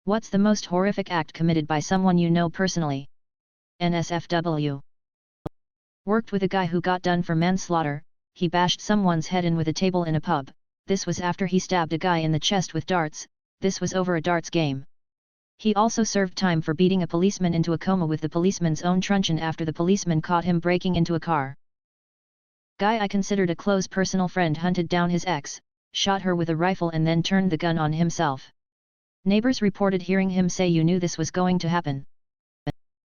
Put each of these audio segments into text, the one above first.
What's the most horrific act committed by someone you know personally? NSFW. Worked with a guy who got done for manslaughter. He bashed someone's head in with a table in a pub. This was after he stabbed a guy in the chest with darts. This was over a darts game. He also served time for beating a policeman into a coma with the policeman's own truncheon after the policeman caught him breaking into a car. Guy I considered a close personal friend hunted down his ex, shot her with a rifle and then turned the gun on himself. Neighbors reported hearing him say, "You knew this was going to happen."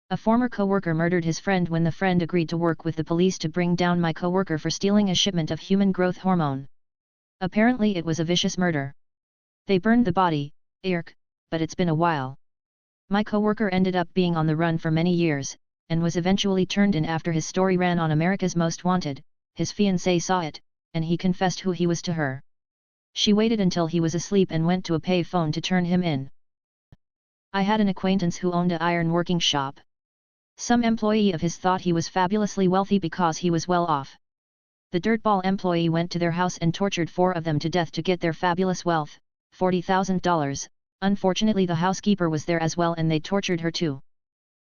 A former co-worker murdered his friend when the friend agreed to work with the police to bring down my co-worker for stealing a shipment of human growth hormone. Apparently it was a vicious murder. They burned the body, but it's been a while. My co-worker ended up being on the run for many years, and was eventually turned in after his story ran on America's Most Wanted. His fiancée saw it, and he confessed who he was to her. She waited until he was asleep and went to a pay phone to turn him in. I had an acquaintance who owned an iron working shop. Some employee of his thought he was fabulously wealthy because he was well off. The dirtball employee went to their house and tortured 4 of them to death to get their fabulous wealth, $40,000. Unfortunately the housekeeper was there as well and they tortured her too.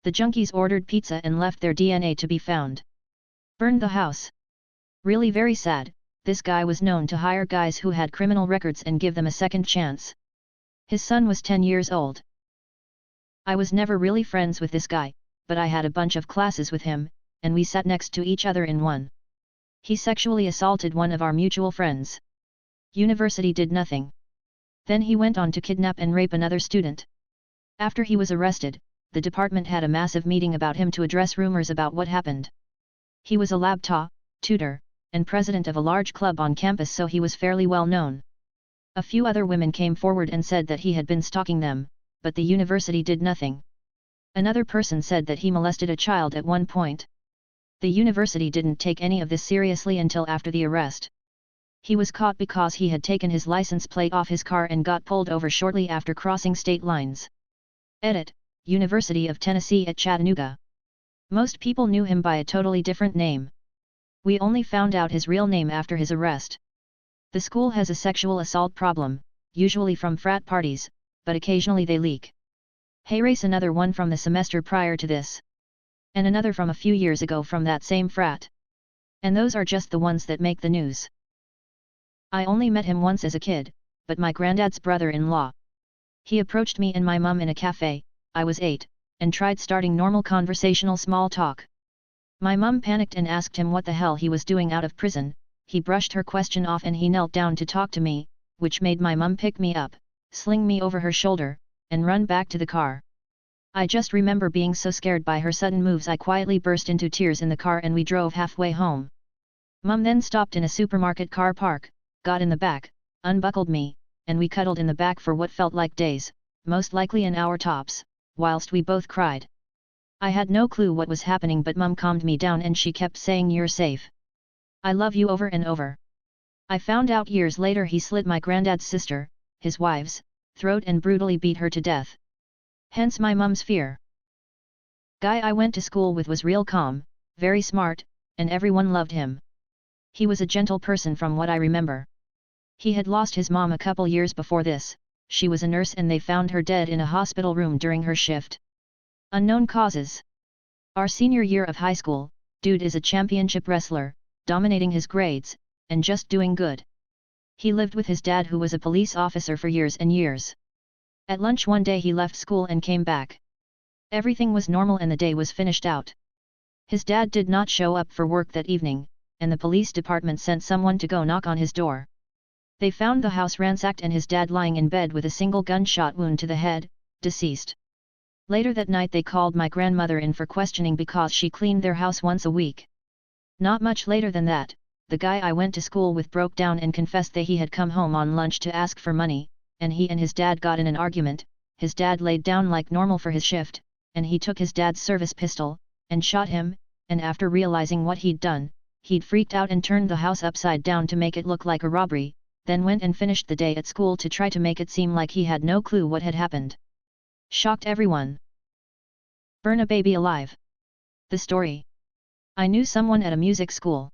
The junkies ordered pizza and left their DNA to be found. Burned the house. Really very sad. This guy was known to hire guys who had criminal records and give them a second chance. His son was 10 years old. I was never really friends with this guy, but I had a bunch of classes with him, and we sat next to each other in one. He sexually assaulted one of our mutual friends. University did nothing. Then he went on to kidnap and rape another student. After he was arrested, the department had a massive meeting about him to address rumors about what happened. He was a lab tutor, and president of a large club on campus, so he was fairly well known. A few other women came forward and said that he had been stalking them, but the university did nothing. Another person said that he molested a child at one point. The university didn't take any of this seriously until after the arrest. He was caught because he had taken his license plate off his car and got pulled over shortly after crossing state lines. Edit: University of Tennessee at Chattanooga. Most people knew him by a totally different name. We only found out his real name after his arrest. The school has a sexual assault problem, usually from frat parties, but occasionally they leak. Race another one from the semester prior to this. And another from a few years ago from that same frat. And those are just the ones that make the news. I only met him once as a kid, but my granddad's brother-in-law. He approached me and my mum in a cafe, I was 8, and tried starting normal conversational small talk. My mum panicked and asked him what the hell he was doing out of prison. He brushed her question off and he knelt down to talk to me, which made my mum pick me up, sling me over her shoulder, and run back to the car. I just remember being so scared by her sudden moves I quietly burst into tears in the car and we drove halfway home. Mum then stopped in a supermarket car park, got in the back, unbuckled me, and we cuddled in the back for what felt like days, most likely an hour tops, whilst we both cried. I had no clue what was happening, but Mum calmed me down and she kept saying, "You're safe. I love you," over and over. I found out years later he slit my granddad's sister, his wife's, throat and brutally beat her to death. Hence my mum's fear. Guy I went to school with was real calm, very smart, and everyone loved him. He was a gentle person from what I remember. He had lost his mom a couple years before this. She was a nurse and they found her dead in a hospital room during her shift. Unknown causes. Our senior year of high school, dude is a championship wrestler, dominating his grades, and just doing good. He lived with his dad who was a police officer for years and years. At lunch one day he left school and came back. Everything was normal and the day was finished out. His dad did not show up for work that evening, and the police department sent someone to go knock on his door. They found the house ransacked and his dad lying in bed with a single gunshot wound to the head, deceased. Later that night they called my grandmother in for questioning because she cleaned their house once a week. Not much later than that, the guy I went to school with broke down and confessed that he had come home on lunch to ask for money, and he and his dad got in an argument. His dad laid down like normal for his shift, and he took his dad's service pistol, and shot him, and after realizing what he'd done, he'd freaked out and turned the house upside down to make it look like a robbery, then went and finished the day at school to try to make it seem like he had no clue what had happened. Shocked everyone. Burn a baby alive. The story. I knew someone at a music school.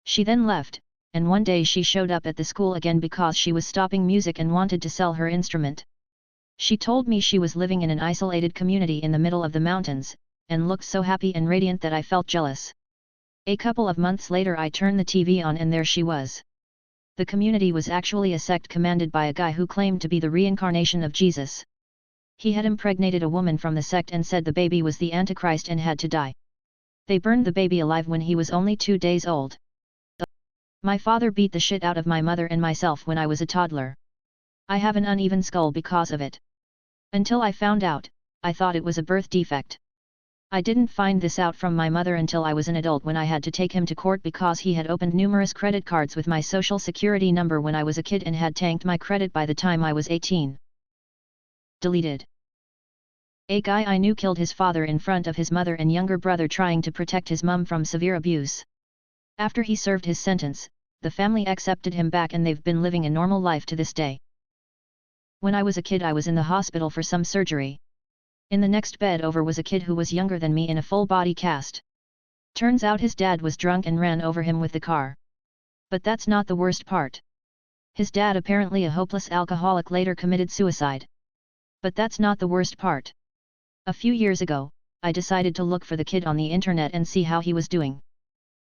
She then left, and one day she showed up at the school again because she was stopping music and wanted to sell her instrument. She told me she was living in an isolated community in the middle of the mountains, and looked so happy and radiant that I felt jealous. A couple of months later I turned the TV on and there she was. The community was actually a sect commanded by a guy who claimed to be the reincarnation of Jesus. He had impregnated a woman from the sect and said the baby was the Antichrist and had to die. They burned the baby alive when he was only 2 days old. My father beat the shit out of my mother and myself when I was a toddler. I have an uneven skull because of it. Until I found out, I thought it was a birth defect. I didn't find this out from my mother until I was an adult when I had to take him to court because he had opened numerous credit cards with my social security number when I was a kid and had tanked my credit by the time I was 18. Deleted. A guy I knew killed his father in front of his mother and younger brother trying to protect his mum from severe abuse. After he served his sentence, the family accepted him back and they've been living a normal life to this day. When I was a kid I was in the hospital for some surgery. In the next bed over was a kid who was younger than me in a full body cast. Turns out his dad was drunk and ran over him with the car. But that's not the worst part. His dad, apparently a hopeless alcoholic, later committed suicide. But that's not the worst part. A few years ago, I decided to look for the kid on the internet and see how he was doing.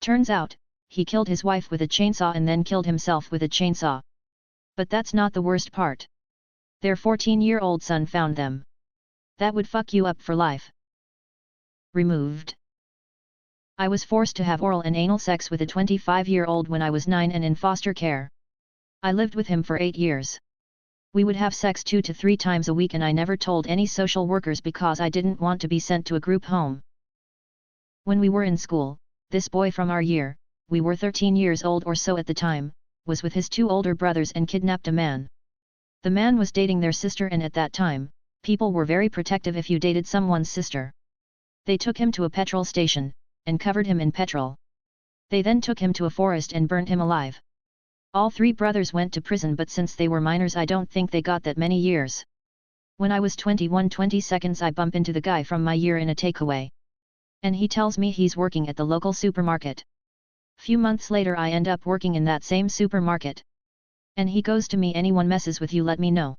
Turns out, he killed his wife with a chainsaw and then killed himself with a chainsaw. But that's not the worst part. Their 14-year-old son found them. That would fuck you up for life. Removed. I was forced to have oral and anal sex with a 25-year-old when I was 9 and in foster care. I lived with him for 8 years. We would have sex 2 to 3 times a week and I never told any social workers because I didn't want to be sent to a group home. When we were in school, this boy from our year, we were 13 years old or so at the time, was with his 2 older brothers and kidnapped a man. The man was dating their sister and at that time, people were very protective if you dated someone's sister. They took him to a petrol station, and covered him in petrol. They then took him to a forest and burned him alive. All 3 brothers went to prison but since they were minors I don't think they got that many years. When I was 20 seconds I bump into the guy from my year in a takeaway. And he tells me he's working at the local supermarket. Few months later I end up working in that same supermarket. And he goes to me, anyone messes with you let me know.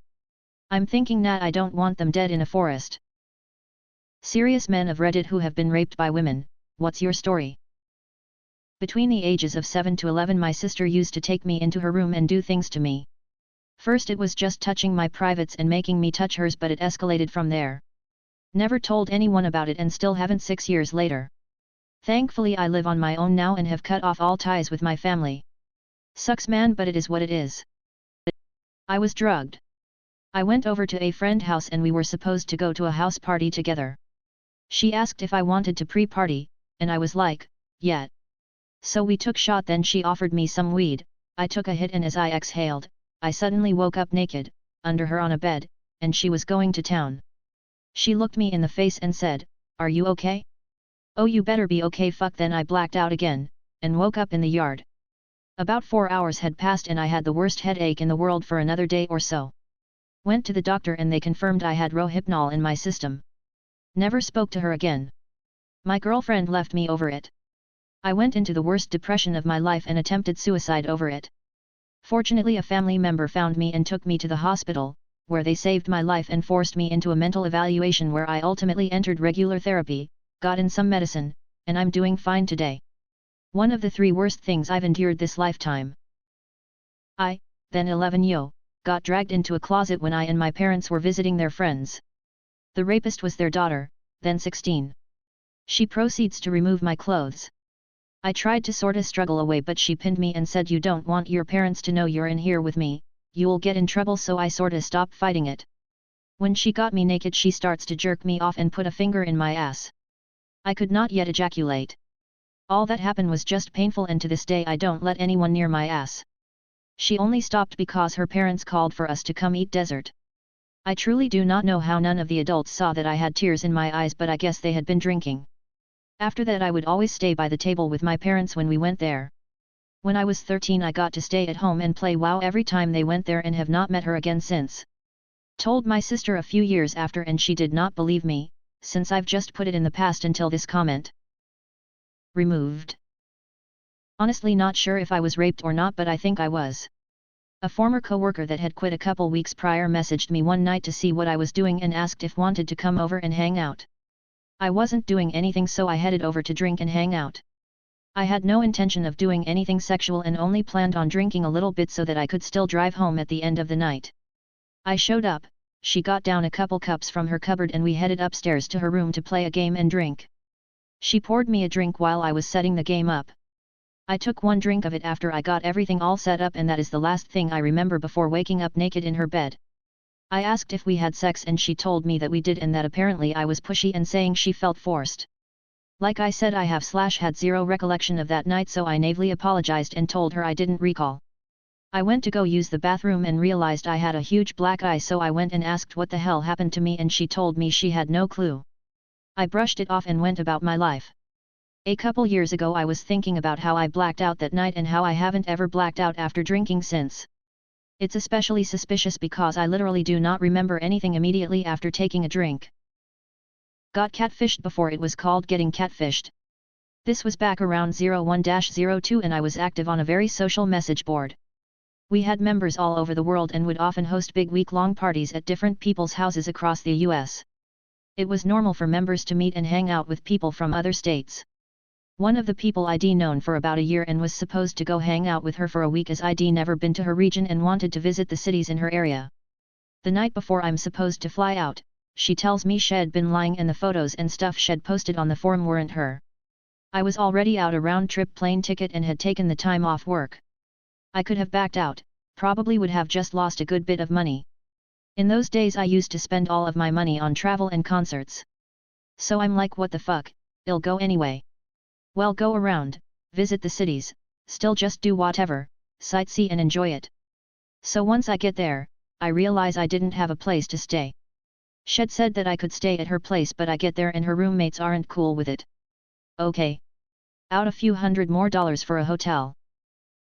I'm thinking that I don't want them dead in a forest. Serious men of Reddit who have been raped by women, what's your story? Between the ages of 7 to 11 my sister used to take me into her room and do things to me. First it was just touching my privates and making me touch hers but it escalated from there. Never told anyone about it and still haven't 6 years later. Thankfully I live on my own now and have cut off all ties with my family. Sucks man but it is what it is. I was drugged. I went over to a friend's house and we were supposed to go to a house party together. She asked if I wanted to pre-party, and I was like, yeah. So we took shot then she offered me some weed, I took a hit and as I exhaled, I suddenly woke up naked, under her on a bed, and she was going to town. She looked me in the face and said, "Are you okay?" "Oh you better be okay fuck." Then I blacked out again, and woke up in the yard. About 4 hours had passed and I had the worst headache in the world for another day or so. Went to the doctor and they confirmed I had Rohypnol in my system. Never spoke to her again. My girlfriend left me over it. I went into the worst depression of my life and attempted suicide over it. Fortunately a family member found me and took me to the hospital, where they saved my life and forced me into a mental evaluation where I ultimately entered regular therapy, got in some medicine, and I'm doing fine today. One of the 3 worst things I've endured this lifetime. I, then 11 got dragged into a closet when I and my parents were visiting their friends. The rapist was their daughter, then 16. She proceeds to remove my clothes. I tried to sorta struggle away but she pinned me and said, "You don't want your parents to know you're in here with me, you'll get in trouble." So I sorta stopped fighting it. When she got me naked she starts to jerk me off and put a finger in my ass. I could not yet ejaculate. All that happened was just painful and to this day I don't let anyone near my ass. She only stopped because her parents called for us to come eat dessert. I truly do not know how none of the adults saw that I had tears in my eyes but I guess they had been drinking. After that I would always stay by the table with my parents when we went there. When I was 13 I got to stay at home and play WoW every time they went there and have not met her again since. Told my sister a few years after and she did not believe me, since I've just put it in the past until this comment. Removed. Honestly not sure if I was raped or not but I think I was. A former coworker that had quit a couple weeks prior messaged me one night to see what I was doing and asked if wanted to come over and hang out. I wasn't doing anything, so I headed over to drink and hang out. I had no intention of doing anything sexual and only planned on drinking a little bit so that I could still drive home at the end of the night. I showed up, she got down a couple cups from her cupboard and we headed upstairs to her room to play a game and drink. She poured me a drink while I was setting the game up. I took one drink of it after I got everything all set up, and that is the last thing I remember before waking up naked in her bed. I asked if we had sex and she told me that we did and that apparently I was pushy and saying she felt forced. Like I said, I had zero recollection of that night, so I naively apologized and told her I didn't recall. I went to go use the bathroom and realized I had a huge black eye, so I went and asked what the hell happened to me and she told me she had no clue. I brushed it off and went about my life. A couple years ago I was thinking about how I blacked out that night and how I haven't ever blacked out after drinking since. It's especially suspicious because I literally do not remember anything immediately after taking a drink. Got catfished before it was called getting catfished. This was back around 01-02 and I was active on a very social message board. We had members all over the world and would often host big week-long parties at different people's houses across the US. It was normal for members to meet and hang out with people from other states. One of the people I'd known for about a year and was supposed to go hang out with her for a week as I'd never been to her region and wanted to visit the cities in her area. The night before I'm supposed to fly out, she tells me she'd been lying and the photos and stuff she'd posted on the forum weren't her. I was already out a round-trip plane ticket and had taken the time off work. I could have backed out, probably would have just lost a good bit of money. In those days I used to spend all of my money on travel and concerts. So I'm like, what the fuck, I'll go anyway. Well, go around, visit the cities, still just do whatever, sightsee and enjoy it. So once I get there, I realize I didn't have a place to stay. She'd said that I could stay at her place, but I get there and her roommates aren't cool with it. Okay. Out a few $100 more for a hotel.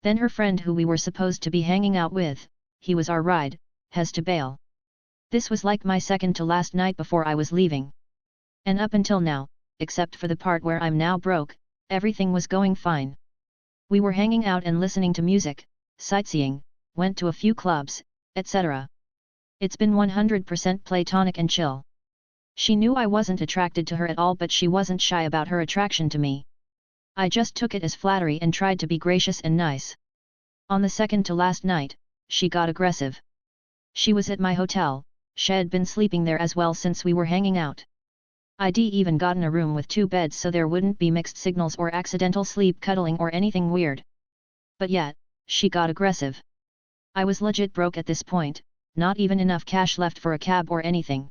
Then her friend who we were supposed to be hanging out with, he was our ride, has to bail. This was like my second to last night before I was leaving. And up until now, except for the part where I'm now broke, everything was going fine. We were hanging out and listening to music, sightseeing, went to a few clubs, etc. It's been 100% platonic and chill. She knew I wasn't attracted to her at all, but she wasn't shy about her attraction to me. I just took it as flattery and tried to be gracious and nice. On the second to last night, she got aggressive. She was at my hotel, she'd been sleeping there as well since we were hanging out. I'd even gotten a room with 2 beds so there wouldn't be mixed signals or accidental sleep cuddling or anything weird. But yet, she got aggressive. I was legit broke at this point, not even enough cash left for a cab or anything.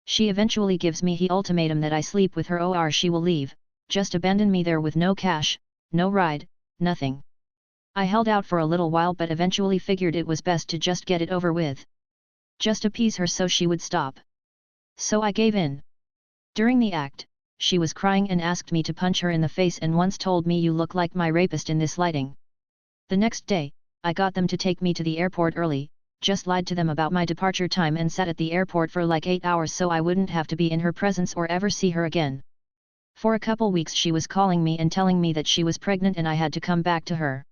She eventually gives me the ultimatum that I sleep with her or she will leave, just abandon me there with no cash, no ride, nothing. I held out for a little while but eventually figured it was best to just get it over with. Just appease her so she would stop. So I gave in. During the act, she was crying and asked me to punch her in the face and once told me, "You look like my rapist in this lighting." The next day, I got them to take me to the airport early, just lied to them about my departure time and sat at the airport for like 8 hours so I wouldn't have to be in her presence or ever see her again. For a couple weeks she was calling me and telling me that she was pregnant and I had to come back to her.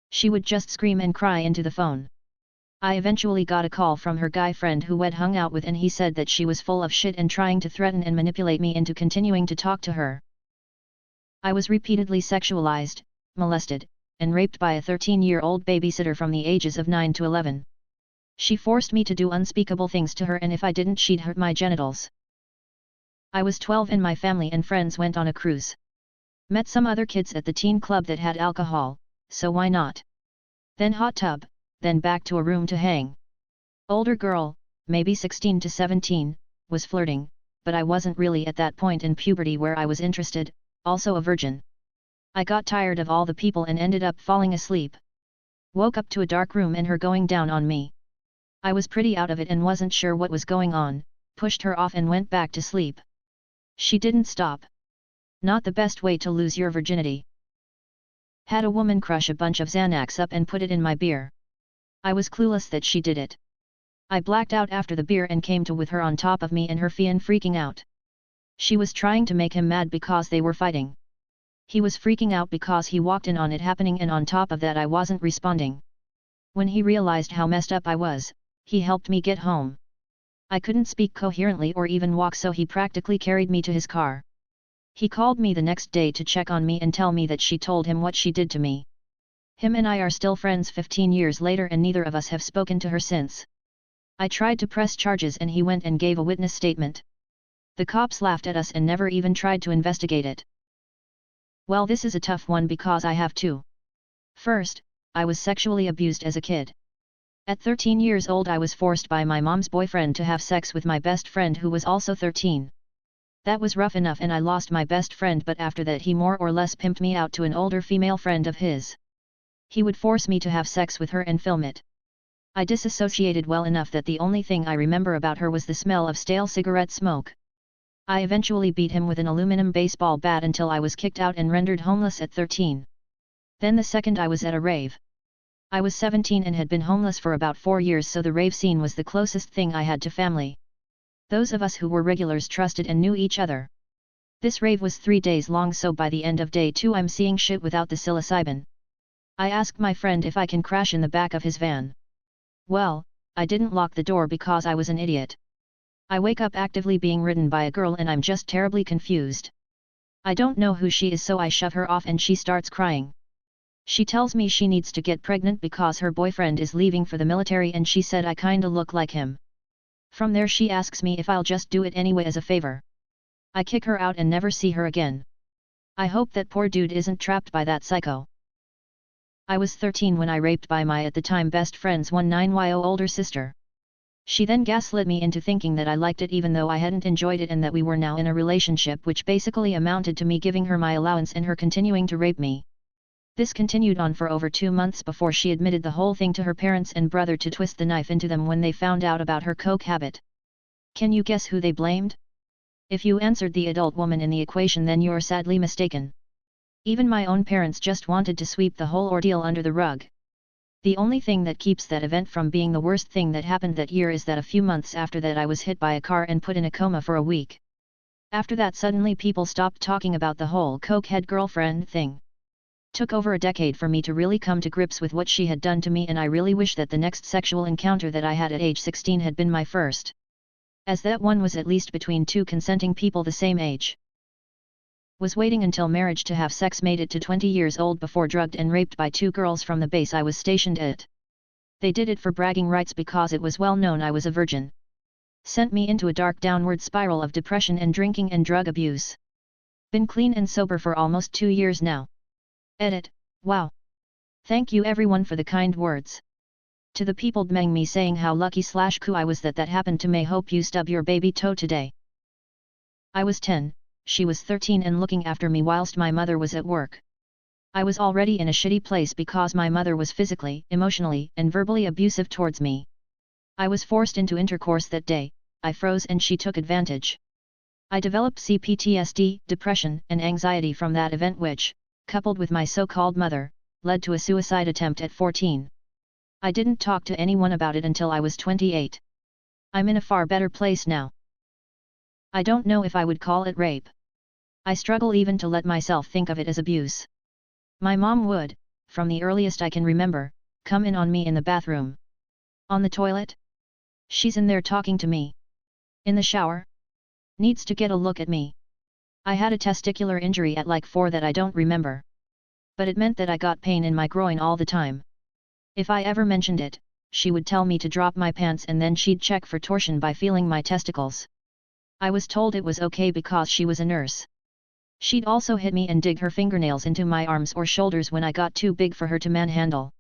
She would just scream and cry into the phone. I eventually got a call from her guy friend who I'd hung out with and he said that she was full of shit and trying to threaten and manipulate me into continuing to talk to her. I was repeatedly sexualized, molested, and raped by a 13-year-old babysitter from the ages of 9 to 11. She forced me to do unspeakable things to her and if I didn't she'd hurt my genitals. I was 12 and my family and friends went on a cruise. Met some other kids at the teen club that had alcohol, so why not? Then hot tub, then back to a room to hang. Older girl, maybe 16 to 17, was flirting, but I wasn't really at that point in puberty where I was interested, also a virgin. I got tired of all the people and ended up falling asleep. Woke up to a dark room and her going down on me. I was pretty out of it and wasn't sure what was going on, pushed her off and went back to sleep. She didn't stop. Not the best way to lose your virginity. Had a woman crush a bunch of Xanax up and put it in my beer. I was clueless that she did it. I blacked out after the beer and came to with her on top of me and her fian freaking out. She was trying to make him mad because they were fighting. He was freaking out because he walked in on it happening and on top of that I wasn't responding. When he realized how messed up I was, he helped me get home. I couldn't speak coherently or even walk, so he practically carried me to his car. He called me the next day to check on me and tell me that she told him what she did to me. Him and I are still friends 15 years later, and neither of us have spoken to her since. I tried to press charges and he went and gave a witness statement. The cops laughed at us and never even tried to investigate it. Well, this is a tough one because I have two. First, I was sexually abused as a kid. At 13 years old I was forced by my mom's boyfriend to have sex with my best friend who was also 13. That was rough enough and I lost my best friend, but after that he more or less pimped me out to an older female friend of his. He would force me to have sex with her and film it. I disassociated well enough that the only thing I remember about her was the smell of stale cigarette smoke. I eventually beat him with an aluminum baseball bat until I was kicked out and rendered homeless at 13. Then the second I was at a rave. I was 17 and had been homeless for about 4 years, so the rave scene was the closest thing I had to family. Those of us who were regulars trusted and knew each other. This rave was 3 days long, so by the end of day 2 I'm seeing shit without the psilocybin. I asked my friend if I can crash in the back of his van. Well, I didn't lock the door because I was an idiot. I wake up actively being ridden by a girl and I'm just terribly confused. I don't know who she is, so I shove her off and she starts crying. She tells me she needs to get pregnant because her boyfriend is leaving for the military and she said I kinda look like him. From there she asks me if I'll just do it anyway as a favor. I kick her out and never see her again. I hope that poor dude isn't trapped by that psycho. I was 13 when I raped by my at the time best friend's 19-year-old older sister. She then gaslit me into thinking that I liked it even though I hadn't enjoyed it, and that we were now in a relationship, which basically amounted to me giving her my allowance and her continuing to rape me. This continued on for over 2 months before she admitted the whole thing to her parents and brother to twist the knife into them when they found out about her coke habit. Can you guess who they blamed? If you answered the adult woman in the equation, then you're sadly mistaken. Even my own parents just wanted to sweep the whole ordeal under the rug. The only thing that keeps that event from being the worst thing that happened that year is that a few months after that I was hit by a car and put in a coma for a week. After that suddenly people stopped talking about the whole cokehead girlfriend thing. Took over a decade for me to really come to grips with what she had done to me, and I really wish that the next sexual encounter that I had at age 16 had been my first. As that one was at least between two consenting people the same age. Was waiting until marriage to have sex, made it to 20 years old before drugged and raped by 2 girls from the base I was stationed at. They did it for bragging rights because it was well known I was a virgin. Sent me into a dark downward spiral of depression and drinking and drug abuse. Been clean and sober for almost 2 years now. Edit, wow. Thank you everyone for the kind words. To the people DMing me saying how lucky/cool I was that happened to me, hope you stub your baby toe today. I was 10. She was 13 and looking after me whilst my mother was at work. I was already in a shitty place because my mother was physically, emotionally, and verbally abusive towards me. I was forced into intercourse that day. I froze and she took advantage. I developed CPTSD, depression, and anxiety from that event, which, coupled with my so-called mother, led to a suicide attempt at 14. I didn't talk to anyone about it until I was 28. I'm in a far better place now. I don't know if I would call it rape. I struggle even to let myself think of it as abuse. My mom would, from the earliest I can remember, come in on me in the bathroom. On the toilet? She's in there talking to me. In the shower? Needs to get a look at me. I had a testicular injury at like 4 that I don't remember. But it meant that I got pain in my groin all the time. If I ever mentioned it, she would tell me to drop my pants and then she'd check for torsion by feeling my testicles. I was told it was okay because she was a nurse. She'd also hit me and dig her fingernails into my arms or shoulders when I got too big for her to manhandle.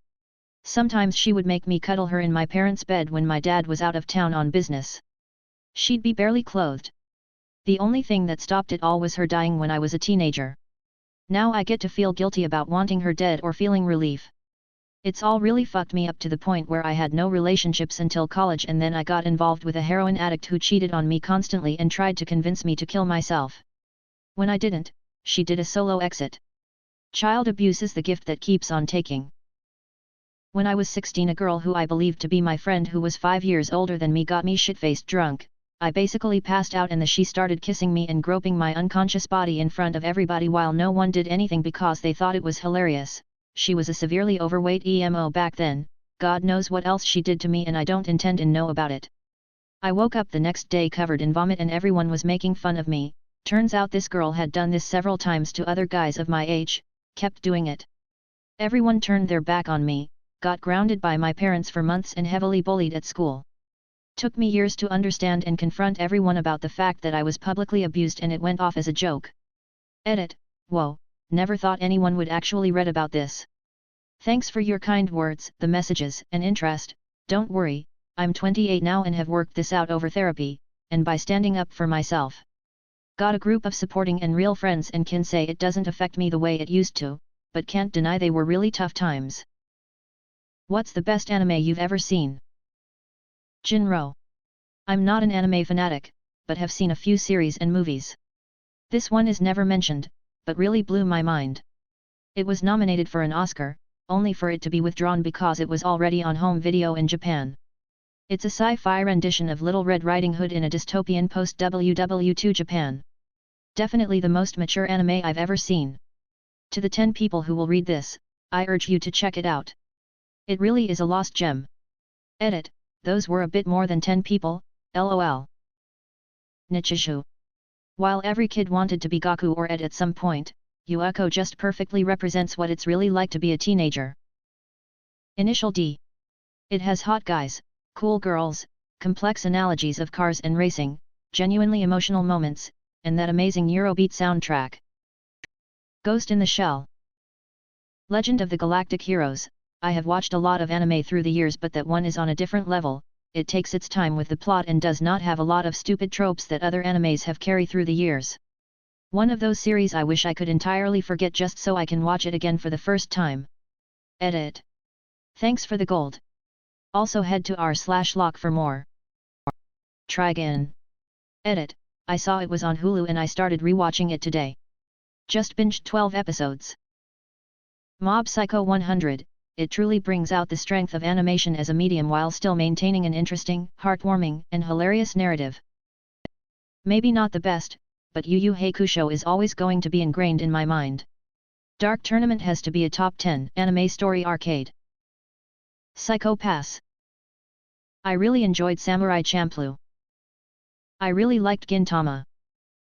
Sometimes she would make me cuddle her in my parents' bed when my dad was out of town on business. She'd be barely clothed. The only thing that stopped it all was her dying when I was a teenager. Now I get to feel guilty about wanting her dead or feeling relief. It's all really fucked me up to the point where I had no relationships until college, and then I got involved with a heroin addict who cheated on me constantly and tried to convince me to kill myself. When I didn't, she did a solo exit. Child abuse is the gift that keeps on taking. When I was 16, a girl who I believed to be my friend who was 5 years older than me got me shit-faced drunk. I basically passed out and she started kissing me and groping my unconscious body in front of everybody while no one did anything because they thought it was hilarious. She was a severely overweight emo back then, God knows what else she did to me and I don't intend to know about it. I woke up the next day covered in vomit and everyone was making fun of me. Turns out this girl had done this several times to other guys of my age, kept doing it. Everyone turned their back on me, got grounded by my parents for months and heavily bullied at school. Took me years to understand and confront everyone about the fact that I was publicly abused and it went off as a joke. Edit. Whoa, never thought anyone would actually read about this. Thanks for your kind words, the messages, and interest. Don't worry, I'm 28 now and have worked this out over therapy, and by standing up for myself. Got a group of supporting and real friends and can say it doesn't affect me the way it used to, but can't deny they were really tough times. What's the best anime you've ever seen? Jinro. I'm not an anime fanatic, but have seen a few series and movies. This one is never mentioned, but really blew my mind. It was nominated for an Oscar, only for it to be withdrawn because it was already on home video in Japan. It's a sci-fi rendition of Little Red Riding Hood in a dystopian post-WW2 Japan. Definitely the most mature anime I've ever seen. To the 10 people who will read this, I urge you to check it out. It really is a lost gem. Edit. Those were a bit more than 10 people, lol. Nichiju. While every kid wanted to be Goku or Ed at some point, Yuuko just perfectly represents what it's really like to be a teenager. Initial D. It has hot guys, cool girls, complex analogies of cars and racing, genuinely emotional moments, and that amazing Eurobeat soundtrack. Ghost in the Shell. Legend of the Galactic Heroes. I have watched a lot of anime through the years, but that one is on a different level. It takes its time with the plot and does not have a lot of stupid tropes that other animes have carried through the years. One of those series I wish I could entirely forget just so I can watch it again for the first time. Edit. Thanks for the gold. Also head to r/lock for more. Trigun. Edit. I saw it was on Hulu and I started rewatching it today. Just binged 12 episodes. Mob Psycho 100. It truly brings out the strength of animation as a medium while still maintaining an interesting, heartwarming, and hilarious narrative. Maybe not the best, but Yu Yu Hakusho is always going to be ingrained in my mind. Dark Tournament has to be a top 10 anime story arcade. Psycho Pass. I really enjoyed Samurai Champloo. I really liked Gintama.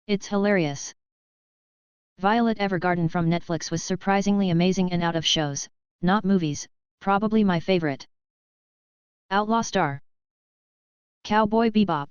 It's hilarious. Violet Evergarden from Netflix was surprisingly amazing and out of shows, not movies, probably my favorite. Outlaw Star. Cowboy Bebop.